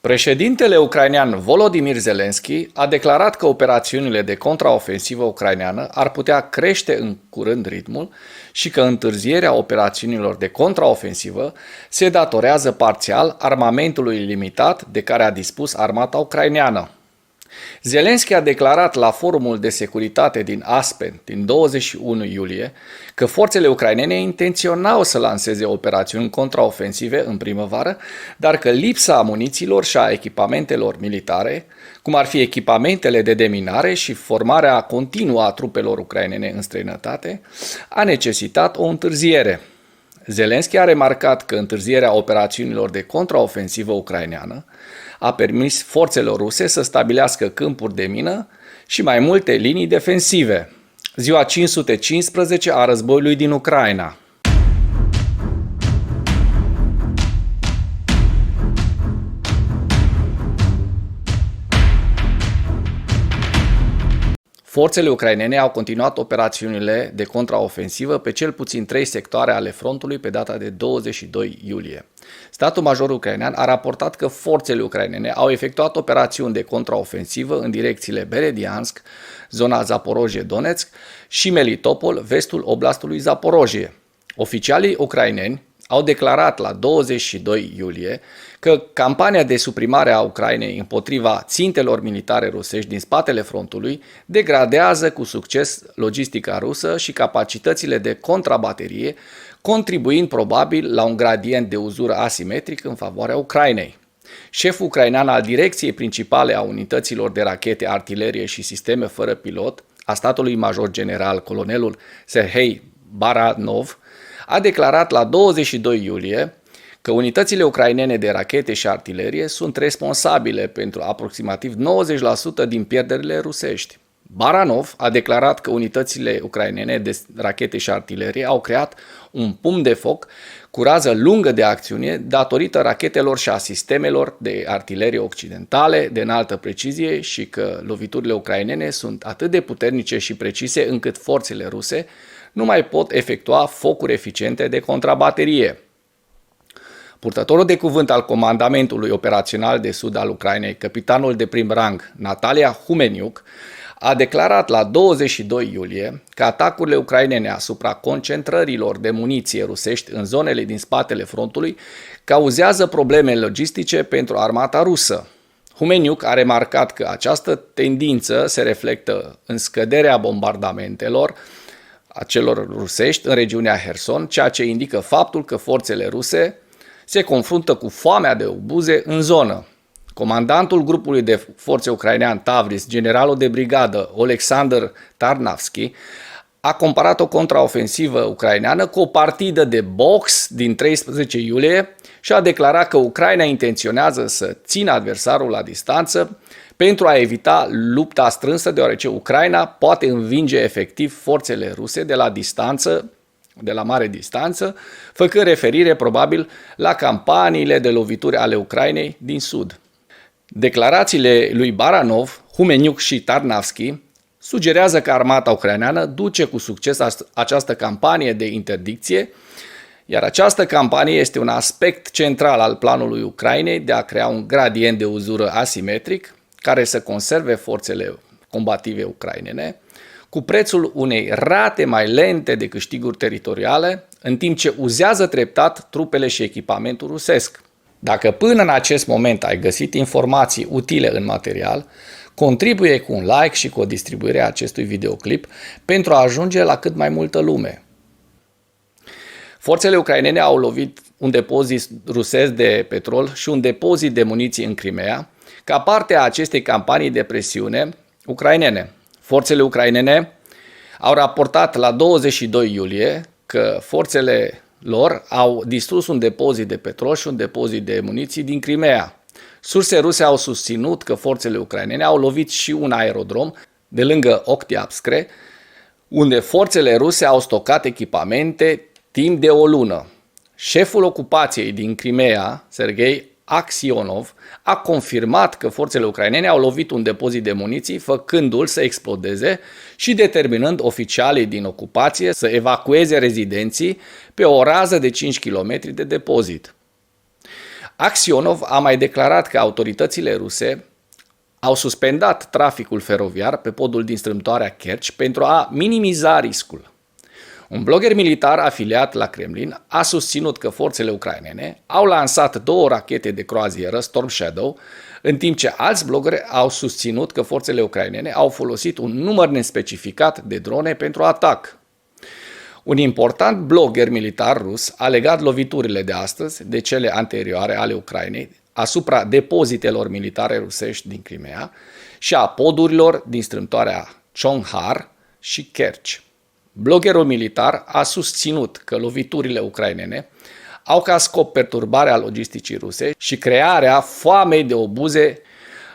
Președintele ucrainean Volodymyr Zelensky a declarat că operațiunile de contraofensivă ucraineană ar putea crește în curând ritmul și că întârzierea operațiunilor de contraofensivă se datorează parțial armamentului limitat de care a dispus armata ucraineană. Zelensky a declarat la Forumul de Securitate din Aspen din 21 iulie că forțele ucrainene intenționau să lanseze operațiuni contraofensive în primăvară, dar că lipsa munițiilor și a echipamentelor militare, cum ar fi echipamentele de deminare și formarea continuă a trupelor ucrainene în străinătate, a necesitat o întârziere. Zelensky a remarcat că întârzierea operațiunilor de contraofensivă ucraineană a permis forțelor ruse să stabilească câmpuri de mină și mai multe linii defensive. Ziua 515 a războiului din Ucraina. Forțele ucrainene au continuat operațiunile de contraofensivă pe cel puțin 3 sectoare ale frontului pe data de 22 iulie. Statul major ucrainean a raportat că forțele ucrainene au efectuat operațiuni de contraofensivă în direcțiile Berediansk, zona Zaporojie-Donetsk și Melitopol, vestul oblastului Zaporojie. Oficialii ucraineni au declarat la 22 iulie că campania de suprimare a Ucrainei împotriva țintelor militare rusești din spatele frontului degradează cu succes logistica rusă și capacitățile de contrabaterie, contribuind probabil la un gradient de uzură asimetric în favoarea Ucrainei. Șeful ucrainean al direcției principale a unităților de rachete, artilerie și sisteme fără pilot, a statului major general, colonelul Serhei Baranov, a declarat la 22 iulie că unitățile ucrainene de rachete și artilerie sunt responsabile pentru aproximativ 90% din pierderile rusești. Baranov a declarat că unitățile ucrainene de rachete și artilerie au creat un pumn de foc cu rază lungă de acțiune datorită rachetelor și a sistemelor de artilerie occidentale de înaltă precizie și că loviturile ucrainene sunt atât de puternice și precise încât forțele ruse nu mai pot efectua focuri eficiente de contrabaterie. Purtătorul de cuvânt al Comandamentului Operațional de Sud al Ucrainei, capitanul de prim rang Natalia Humeniuk, a declarat la 22 iulie că atacurile ucrainene asupra concentrărilor de muniție rusești în zonele din spatele frontului cauzează probleme logistice pentru armata rusă. Humeniuk a remarcat că această tendință se reflectă în scăderea bombardamentelor a celor rusești în regiunea Herson, ceea ce indică faptul că forțele ruse se confruntă cu foamea de obuze în zonă. Comandantul grupului de forțe ucrainean Tavris, generalul de brigadă Oleksandr Tarnavski, a comparat o contraofensivă ucraineană cu o partidă de box din 13 iulie și a declarat că Ucraina intenționează să țină adversarul la distanță pentru a evita lupta strânsă, deoarece Ucraina poate învinge efectiv forțele ruse de la mare distanță, făcând referire probabil la campaniile de lovituri ale Ucrainei din sud. Declarațiile lui Baranov, Humeniuk și Tarnavski sugerează că armata ucraineană duce cu succes această campanie de interdicție, iar această campanie este un aspect central al planului Ucrainei de a crea un gradient de uzură asimetric care să conserve forțele combative ucrainene, cu prețul unei rate mai lente de câștiguri teritoriale, în timp ce uzează treptat trupele și echipamentul rusesc. Dacă până în acest moment ai găsit informații utile în material, contribuie cu un like și cu o distribuire a acestui videoclip pentru a ajunge la cât mai multă lume. Forțele ucrainene au lovit un depozit rusesc de petrol și un depozit de muniții în Crimea, ca parte a acestei campanii de presiune ucrainene. Forțele ucrainene au raportat la 22 iulie că forțele lor au distrus un depozit de petrol și un depozit de muniții din Crimea. Surse ruse au susținut că forțele ucrainene au lovit și un aerodrom de lângă Oktyabskre, unde forțele ruse au stocat echipamente timp de o lună. Șeful ocupației din Crimea, Sergei Aksionov, a confirmat că forțele ucrainene au lovit un depozit de muniții, făcându-l să explodeze și determinând oficialii din ocupație să evacueze rezidenții pe o rază de 5 km de depozit. Aksionov a mai declarat că autoritățile ruse au suspendat traficul feroviar pe podul din strâmtoarea Kerch pentru a minimiza riscul. Un blogger militar afiliat la Kremlin a susținut că forțele ucrainene au lansat 2 rachete de croazieră Storm Shadow, în timp ce alți bloggeri au susținut că forțele ucrainene au folosit un număr nespecificat de drone pentru atac. Un important blogger militar rus a legat loviturile de astăzi de cele anterioare ale Ucrainei asupra depozitelor militare rusești din Crimea și a podurilor din strâmtoarea Chonhar și Kerch. Bloggerul militar a susținut că loviturile ucrainene au ca scop perturbarea logisticii ruse și crearea foamei de obuze.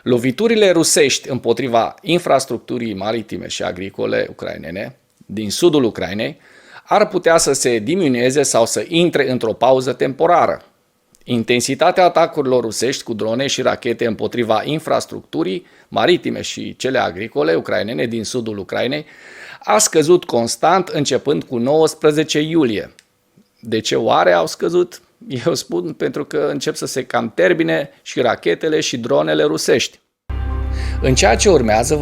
Loviturile rusești împotriva infrastructurii maritime și agricole ucrainene din sudul Ucrainei ar putea să se diminueze sau să intre într-o pauză temporară. Intensitatea atacurilor rusești cu drone și rachete împotriva infrastructurii maritime și cele agricole ucrainene din sudul Ucrainei a scăzut constant începând cu 19 iulie. De ce oare au scăzut? Eu spun pentru că încep să se cam termine și rachetele și dronele rusești. În ceea ce urmează